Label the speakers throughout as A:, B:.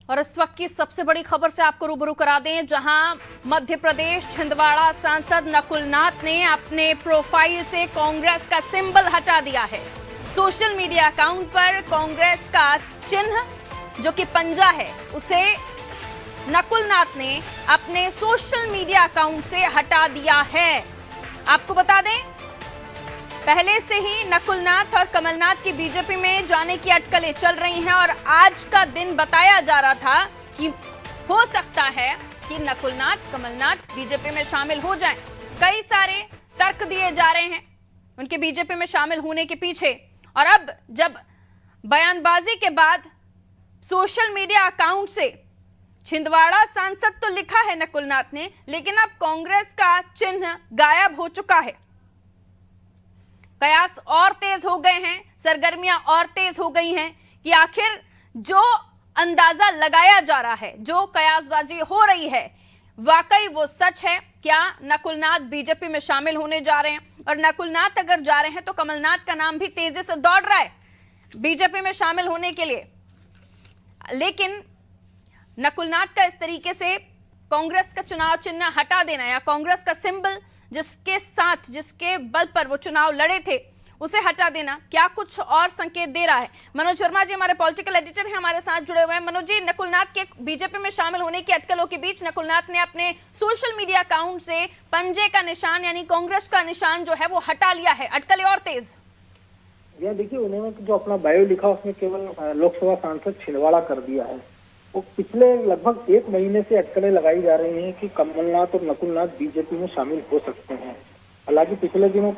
A: और इस वक्त की सबसे बड़ी खबर से आपको रूबरू करा दें, जहां मध्य प्रदेश छिंदवाड़ा सांसद नकुल नाथ ने अपने प्रोफाइल से कांग्रेस का सिंबल हटा दिया है। सोशल मीडिया अकाउंट पर कांग्रेस का चिन्ह जो कि पंजा है, उसे नकुल नाथ ने अपने सोशल मीडिया अकाउंट से हटा दिया है। आपको बता दें, पहले से ही नकुल नाथ और कमलनाथ की बीजेपी में जाने की अटकलें चल रही हैं और आज का दिन बताया जा रहा था कि हो सकता है कि नकुल नाथ कमलनाथ बीजेपी में शामिल हो जाएं। कई सारे तर्क दिए जा रहे हैं उनके बीजेपी में शामिल होने के पीछे। और अब जब बयानबाजी के बाद सोशल मीडिया अकाउंट से छिंदवाड़ा सांसद तो लिखा है नकुल नाथ ने, लेकिन अब कांग्रेस का चिन्ह गायब हो चुका है। कयास और तेज हो गए हैं, सरगर्मियां और तेज हो गई हैं कि आखिर जो अंदाजा लगाया जा रहा है, जो कयासबाजी हो रही है, वाकई वो सच है क्या? नकुल नाथ बीजेपी में शामिल होने जा रहे हैं, और नकुल नाथ अगर जा रहे हैं तो कमलनाथ का नाम भी तेजी से दौड़ रहा है बीजेपी में शामिल होने के लिए। लेकिन नकुल नाथ का इस तरीके से कांग्रेस का चुनाव चिन्ह हटा देना या कांग्रेस का सिंबल जिसके साथ, जिसके बल पर वो चुनाव लड़े थे, उसे हटा देना क्या कुछ और संकेत दे रहा है? मनोज वर्मा जी हमारे पॉलिटिकल एडिटर हैं, हमारे साथ जुड़े हुए हैं। मनोज जी, नकुल नाथ के बीजेपी में शामिल होने की अटकलों के बीच नकुल नाथ ने अपने सोशल मीडिया अकाउंट से पंजे का निशान यानी कांग्रेस का निशान जो है वो हटा लिया है। अटकलें और तेज।
B: यह देखिए, उन्होंने जो अपना बायो लिखा उसमें केवल लोकसभा सांसद छिंदवाड़ा कर दिया है। वो पिछले लगभग 1 महीने से अटकलें लगाई जा रही हैं कि कमलनाथ और नकुल नाथ बीजेपी में शामिल हो सकते हैं। हालांकि पिछले दिनों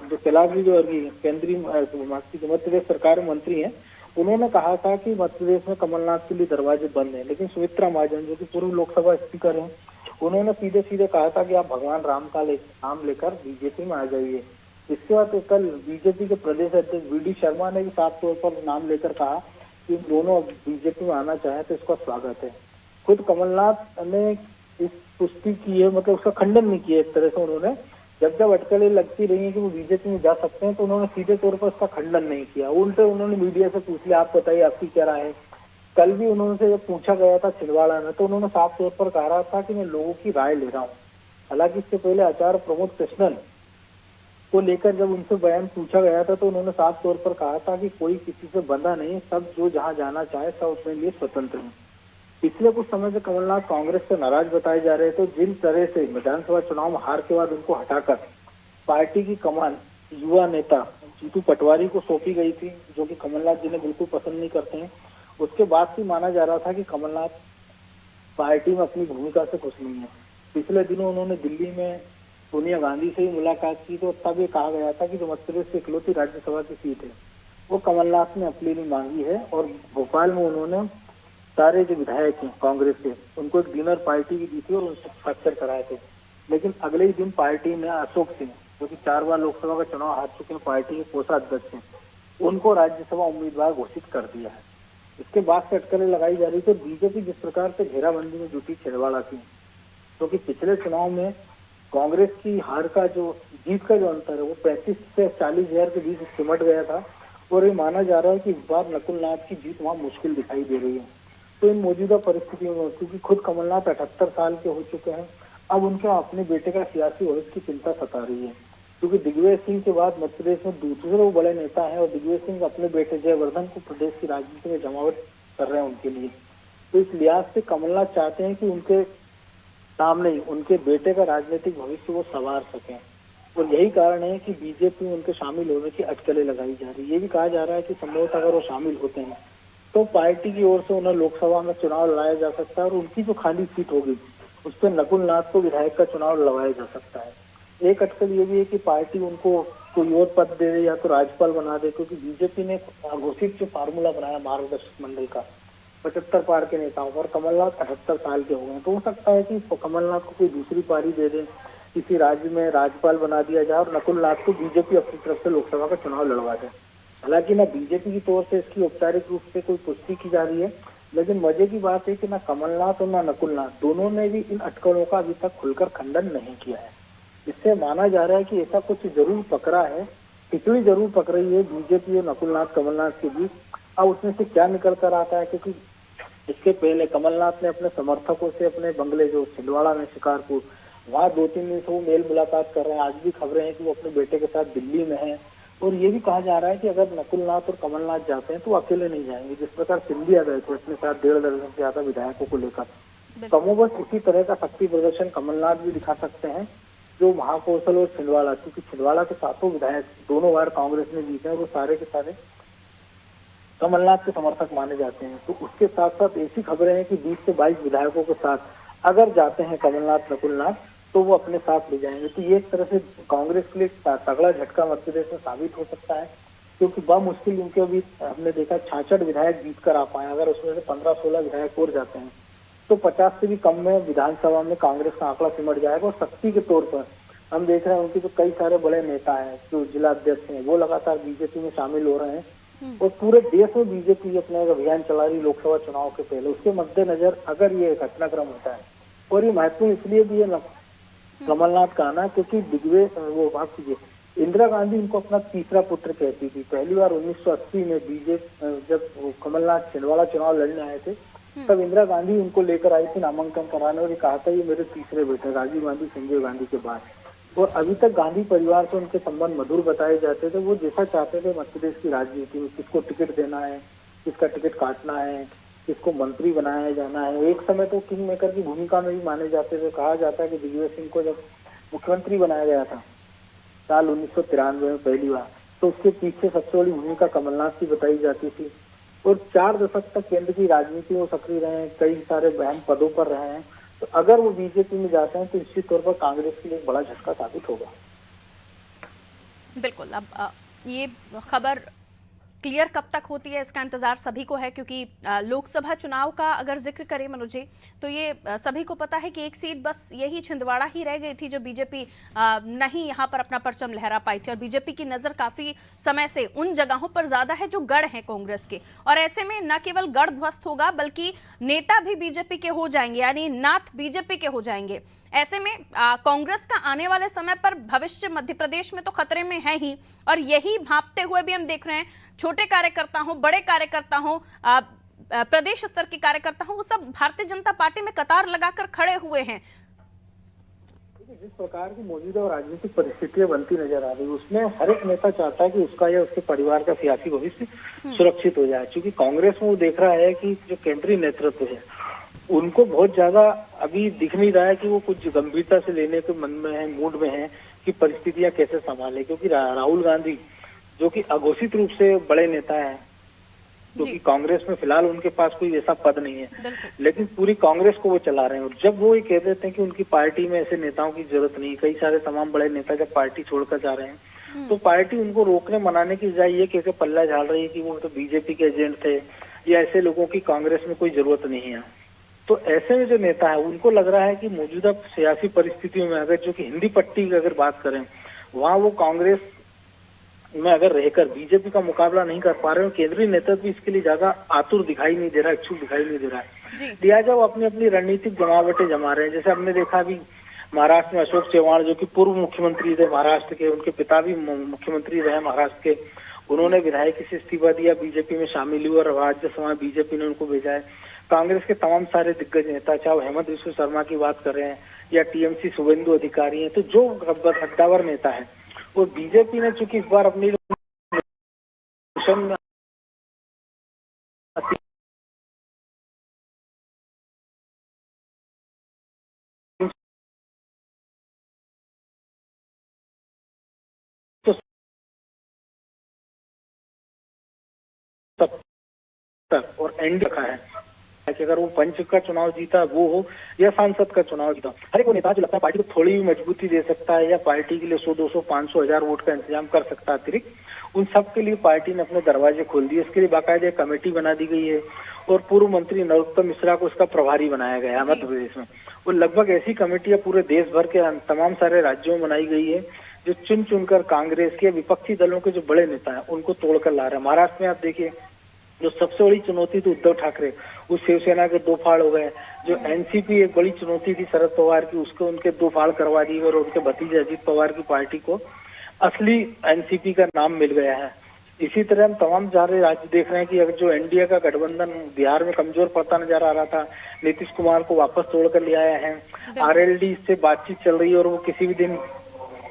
B: जो कैलाश जो केंद्रीय मध्य प्रदेश सरकार मंत्री हैं, उन्होंने कहा था कि मध्य प्रदेश में कमलनाथ के लिए दरवाजे बंद हैं। लेकिन सुमित्रा महाजन जो कि पूर्व लोकसभा स्पीकर हैं, उन्होंने सीधे सीधे कहा था कि आप भगवान राम का नाम लेकर बीजेपी में आ जाइए। इसके बाद कल बीजेपी के प्रदेश अध्यक्ष वी डी शर्मा ने भी साफ तौर पर नाम लेकर कहा कि दोनों बीजेपी में आना चाहे तो इसका स्वागत है। खुद कमलनाथ ने इस पुष्टि की है, मतलब उसका खंडन नहीं किया। एक तरह से उन्होंने जब अटकलें लगती रही हैं कि वो बीजेपी में जा सकते हैं, तो उन्होंने सीधे तौर पर उसका खंडन नहीं किया। उल्टे उन्होंने मीडिया से पूछ लिया, आप बताइए आपकी क्या राय है। कल भी उन्होंने जब पूछा गया था छिंदवाड़ा में, तो उन्होंने साफ तौर पर कहा रहा था कि मैं लोगों की राय ले रहा हूँ। हालांकि इससे पहले आचार्य प्रमोद कृष्णन को लेकर जब उनसे बयान पूछा गया था, तो उन्होंने साफ तौर पर कहा था कि कोई किसी से बंधा नहीं, सब जो जहां जाना चाहे सब अपने लिए स्वतंत्र हैं। पिछले कुछ समय से कमलनाथ कांग्रेस से नाराज बताए जा रहे थे। जिन तरह से विधानसभा चुनाव में हार के बाद उनको हटाकर पार्टी की कमान युवा नेता जीतू पटवारी को सौंपी गई थी, जो कि कमलनाथ जी ने बिल्कुल पसंद नहीं करते हैं, उसके बाद से माना जा रहा था कि कमलनाथ पार्टी में अपनी भूमिका से खुश नहीं है। पिछले दिनों उन्होंने दिल्ली में सोनिया गांधी से ही मुलाकात की, तो तब ये कहा गया था कि जो मध्य प्रदेश से इकलौती राज्यसभा की सीट है वो कमलनाथ ने अपने लिए मांगी है। और भोपाल में उन्होंने सारे जो विधायक हैं कांग्रेस के, उनको एक डिनर पार्टी भी दी थी और उनसे हस्ताक्षर कराए थे। लेकिन अगले ही दिन पार्टी ने अशोक सिंह, जो कि 4 बार लोकसभा का चुनाव हार चुके हैं, पार्टी के कोषाध्यक्ष हैं, उनको राज्यसभा उम्मीदवार घोषित कर दिया है। इसके बाद से अटकलें लगाई जा रही थी। बीजेपी जिस प्रकार से घेराबंदी में जुटी छिंदवाड़ा की, क्योंकि पिछले चुनाव में कांग्रेस की हार का जीत का जो अंतर है वो 35 से 40 हजार के बीच सिमट गया था। और ये माना जा रहा है कि इस बार नकुल नाथ की जीत वहां मुश्किल दिखाई दे रही है। तो इन मौजूदा परिस्थितियों में, क्योंकि खुद कमलनाथ 78 साल के हो चुके हैं, अब उनके अपने बेटे का सियासी भविष्य की चिंता सता रही है। क्योंकि दिग्विजय सिंह के बाद मध्य प्रदेश में दूसरे वो बड़े नेता है, और दिग्विजय सिंह अपने बेटे जयवर्धन को प्रदेश की राजनीति में जमावट कर रहे हैं उनके लिए। तो इस लिहाज से कमलनाथ चाहते हैं कि उनके सामने उनके बेटे का राजनीतिक भविष्य वो संवार सकें, और यही कारण है कि बीजेपी में उनके शामिल होने की अटकलें लगाई जा रही है। ये भी कहा जा रहा है कि संभवतः अगर वो शामिल होते हैं तो पार्टी की ओर से उन्हें लोकसभा में चुनाव लड़ाया जा सकता है, और उनकी जो खाली सीट होगी उस पर नकुल नाथ को विधायक का चुनाव लड़वाया जा सकता है। एक अटकल ये भी है कि पार्टी उनको कोई और पद दे दे या तो राज्यपाल बना दे, क्योंकि बीजेपी ने घोषित जो फार्मूला बनाया मार्गदर्शक मंडल का 75 पार के नेताओं पर, कमलनाथ 78 साल के हो गए, तो हो सकता है कि कमलनाथ को कोई दूसरी पारी दे दे, किसी राज्य में राज्यपाल बना दिया जाए और नकुल नाथ को बीजेपी अपनी तरफ से लोकसभा का चुनाव लड़वा दे। हालांकि न बीजेपी की तौर से इसकी औपचारिक रूप से कोई पुष्टि की जा रही है, लेकिन मजे की बात है कि न कमलनाथ और न नकुल नाथ दोनों ने भी इन अटकलों का अभी तक खुलकर खंडन नहीं किया है। इससे माना जा रहा है कि ऐसा कुछ जरूर पकड़ा है, खिचड़ी जरूर पकड़ी है बीजेपी और नकुल नाथ कमलनाथ के बीच। अब उसमें से क्या निकल कर आता है, क्योंकि इसके पहले कमलनाथ ने अपने समर्थकों से अपने बंगले जो छिंदवाड़ा में शिकारपुर, वहाँ 2-3 दिन से वो मेल मुलाकात कर रहे हैं। आज भी खबरें हैं कि वो अपने बेटे के साथ दिल्ली में हैं। और ये भी कहा जा रहा है कि अगर नकुलनाथ और कमलनाथ जाते हैं तो वो अकेले नहीं जाएंगे। जिस प्रकार सिंधिया गए थे अपने साथ 1.5 दर्जन से ज्यादा विधायकों को लेकर, कमोबश उसी तरह का शक्ति प्रदर्शन कमलनाथ भी दिखा सकते हैं। जो महाकौशल और छिंदवाड़ा, क्योंकि छिंदवाड़ा के 7 विधायक दोनों बार कांग्रेस ने जीते हैं, वो सारे के सारे कमलनाथ के समर्थक माने जाते हैं। तो उसके साथ साथ ऐसी खबरें हैं कि 20 से 22 विधायकों के साथ अगर जाते हैं कमलनाथ नकुलनाथ तो वो अपने साथ ले जाएंगे। तो ये एक तरह से कांग्रेस के लिए तगड़ा झटका मध्य प्रदेश में साबित हो सकता है, क्योंकि मुश्किल उनके अभी हमने देखा 66 विधायक जीत कर आ पाए। अगर उसमें से 15-16 विधायक और जाते हैं तो 50 से भी कम में विधानसभा में कांग्रेस का आंकड़ा सिमट जाएगा। और शक्ति के तौर पर हम देख रहे हैं उनके जो कई सारे बड़े नेता हैं, जो जिला अध्यक्ष हैं, वो लगातार बीजेपी में शामिल हो रहे हैं। और पूरे देश में बीजेपी अपना एक अभियान चला रही लोकसभा चुनाव के पहले। उसके मद्देनजर अगर ये घटनाक्रम होता है, और ये महत्वपूर्ण इसलिए भी है कमलनाथ का आना, क्योंकि दिग्विजय वो बात कीजिए, इंदिरा गांधी उनको अपना तीसरा पुत्र कहती थी। पहली बार 1980 में बीजेपी जब कमलनाथ छिंदवाड़ा चुनाव लड़ने आए थे, तब इंदिरा गांधी उनको लेकर आई थी नामांकन कराने, और ये कहा था ये मेरे तीसरे बेटे, राजीव गांधी संजय गांधी के बाद। और अभी तक गांधी परिवार से उनके संबंध मधुर बताए जाते थे। वो जैसा चाहते थे मध्य प्रदेश की राजनीति में, किसको टिकट देना है, किसका टिकट काटना है, किसको मंत्री बनाया जाना है। एक समय तो किंग मेकर की भूमिका में भी माने जाते थे। कहा जाता है कि दिग्विजय सिंह को जब मुख्यमंत्री बनाया गया था साल 1993 में पहली बार, तो उसके पीछे सबसे बड़ी भूमिका कमलनाथ की बताई जाती थी। और 4 दशक तक केंद्र की राजनीति में सक्रिय रहे हैं, कई सारे अहम पदों पर रहे हैं। तो अगर वो बीजेपी में जाते हैं तो निश्चित तौर पर कांग्रेस के लिए एक बड़ा झटका साबित होगा।
A: बिल्कुल। अब ये खबर क्लियर कब तक होती है इसका इंतजार सभी को है, क्योंकि लोकसभा चुनाव का अगर जिक्र करें मनोज जी, तो ये सभी को पता है कि एक सीट बस यही छिंदवाड़ा ही रह गई थी जो बीजेपी नहीं यहाँ पर अपना परचम लहरा पाई थी। और बीजेपी की नजर काफी समय से उन जगहों पर ज्यादा है जो गढ़ हैं कांग्रेस के। और ऐसे में न केवल गढ़ ध्वस्त होगा बल्कि नेता भी बीजेपी के हो जाएंगे, यानी नाथ बीजेपी के हो जाएंगे। ऐसे में कांग्रेस का आने वाले समय पर भविष्य मध्य प्रदेश में तो खतरे में है ही, और यही भांपते हुए भी हम देख रहे हैं छोटे कार्यकर्ता हो, बड़े कार्यकर्ता हो, प्रदेश स्तर के कार्यकर्ता हो, वो सब भारतीय जनता पार्टी में कतार लगाकर खड़े हुए हैं।
B: जिस प्रकार की मौजूदा राजनीतिक परिस्थितियां बनती नजर आ रही है, उसमें हर एक नेता चाहता है कि उसका या उसके परिवार का सियासी भविष्य सुरक्षित हो जाए। क्योंकि कांग्रेस में वो देख रहा है कि जो केंद्रीय नेतृत्व है उनको बहुत ज्यादा अभी दिख नहीं रहा है कि वो कुछ गंभीरता से लेने के मन में है, मूड में है कि परिस्थितियां कैसे संभाले। क्योंकि राहुल गांधी जो कि अघोषित रूप से बड़े नेता हैं, क्योंकि कांग्रेस में फिलहाल उनके पास कोई ऐसा पद नहीं है, लेकिन पूरी कांग्रेस को वो चला रहे हैं। और जब वो ये कह देते हैं कि उनकी पार्टी में ऐसे नेताओं की जरूरत नहीं, कई सारे तमाम बड़े नेता जब पार्टी छोड़कर जा रहे हैं, तो पार्टी उनको रोकने मनाने की बजाय ये कहकर पल्ला झाड़ रही है कि वो तो बीजेपी के एजेंट थे, या ऐसे लोगों की कांग्रेस में कोई जरूरत नहीं है। तो ऐसे में जो नेता है उनको लग रहा है कि मौजूदा सियासी परिस्थितियों में अगर जो कि हिंदी पट्टी की अगर बात करें, वहाँ वो कांग्रेस में अगर रहकर बीजेपी का मुकाबला नहीं कर पा रहे हैं, केंद्रीय नेतृत्व भी इसके लिए ज्यादा आतुर दिखाई नहीं दे रहा, इच्छुक दिखाई नहीं दे रहा है। लिहाजा वो अपनी अपनी रणनीतिक जमावटें जमा रहे हैं। जैसे हमने देखा अभी महाराष्ट्र में अशोक चव्हाण जो कि पूर्व मुख्यमंत्री थे महाराष्ट्र के, उनके पिता भी मुख्यमंत्री रहे महाराष्ट्र के, उन्होंने विधायकी से इस्तीफा दिया, बीजेपी में शामिल हुए और राज्यसभा में बीजेपी ने उनको भेजा है। कांग्रेस के तमाम सारे दिग्गज नेता, चाहे हेमंत बिस्व शर्मा की बात कर रहे हैं या टीएमसी शुभेंदु अधिकारी हैं, तो जो गद्दावर नेता है वो बीजेपी ने चूंकि इस बार अपनी और एंड रखा है कि अगर वो पंच का चुनाव जीता वो हो या सांसद का चुनाव जीता, हर एक वो नेता जो लगता है पार्टी को थोड़ी भी मजबूती दे सकता है या पार्टी के लिए 100, 200, 500, 1000 वोट का इंतजाम कर सकता है अतिरिक्त, उन सब के लिए पार्टी ने अपने दरवाजे खोल दिए। इसके लिए बाकायदा कमेटी बना दी गई है और पूर्व मंत्री नरोत्तम मिश्रा को उसका प्रभारी बनाया गया है मध्य प्रदेश में। और लगभग ऐसी कमेटियां पूरे देश भर के तमाम सारे राज्यों में बनाई गई है जो चुन चुनकर कांग्रेस के विपक्षी दलों के जो बड़े नेता है उनको तोड़कर ला रहे हैं। महाराष्ट्र में आप देखिए जो सबसे बड़ी चुनौती थी उद्धव ठाकरे, उस शिवसेना के 2 फाड़ हो गए। जो एनसीपी एक बड़ी चुनौती थी शरद पवार की, उसको उनके 2 फाड़ करवा दिए और उनके भतीजे अजीत पवार की पार्टी को असली एनसीपी का नाम मिल गया है। इसी तरह हम तमाम सारे राज्य देख रहे हैं कि अगर जो एनडीए का गठबंधन बिहार में कमजोर पड़ता नजर आ रहा था, नीतीश कुमार को वापस तोड़कर ले आया है। आरएलडी से बातचीत चल रही है और वो किसी भी दिन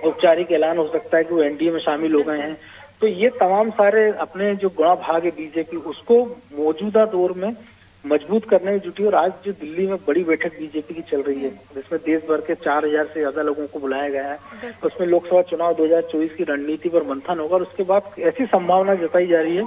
B: औपचारिक ऐलान हो सकता है कि वो एनडीए में शामिल हो गए हैं। तो ये तमाम सारे अपने जो गुणा भाग है बीजेपी, उसको मौजूदा दौर में मजबूत करने में जुटी। और आज जो दिल्ली में बड़ी बैठक बीजेपी की चल रही है, जिसमें देश भर के 4000 से ज्यादा लोगों को बुलाया गया है, उसमें लोकसभा चुनाव 2024 की रणनीति पर मंथन होगा। और उसके बाद ऐसी संभावना जताई जा रही है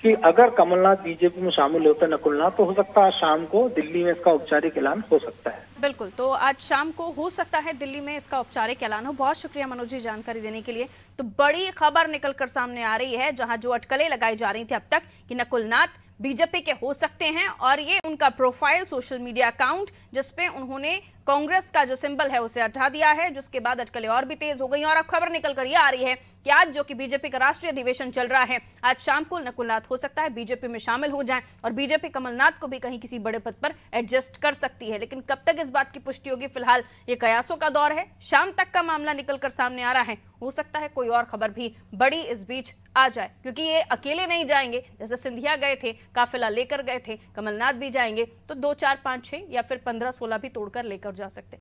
B: कि अगर कमलनाथ बीजेपी में शामिल होता है, नकुलनाथ, तो हो सकता है शाम को दिल्ली में इसका औपचारिक ऐलान हो सकता है।
A: बिल्कुल, तो आज शाम को हो सकता है दिल्ली में इसका औपचारिक ऐलान हो। बहुत शुक्रिया मनोज जी जानकारी देने के लिए। तो बड़ी खबर निकलकर सामने आ रही है, जहां जो अटकलें लगाई जा रही थी अब तक कि नकुलनाथ बीजेपी के हो सकते हैं, और ये उनका प्रोफाइल सोशल मीडिया अकाउंट जिसपे उन्होंने कांग्रेस का जो सिंबल है उसे हटा दिया है, जिसके बाद अटकलें और भी तेज हो गई। और अब खबर निकलकर ये आ रही है कि आज जो कि बीजेपी का राष्ट्रीय अधिवेशन चल रहा है, आज शाम को नकुलनाथ हो सकता है बीजेपी में शामिल हो जाएं और बीजेपी कमलनाथ को भी कहीं किसी बड़े पद पर एडजस्ट कर सकती है। लेकिन कब तक इस बात की पुष्टि होगी, फिलहाल ये कयासों का दौर है। शाम तक का मामला निकलकर सामने आ रहा है, हो सकता है कोई और खबर भी बड़ी इस बीच आ जाए, क्योंकि ये अकेले नहीं जाएंगे। जैसे सिंधिया गए थे, काफिला लेकर गए थे, कमलनाथ भी जाएंगे, तो 2 4 5 6 या फिर 15 16 भी तोड़कर लेकर जा सकते हैं।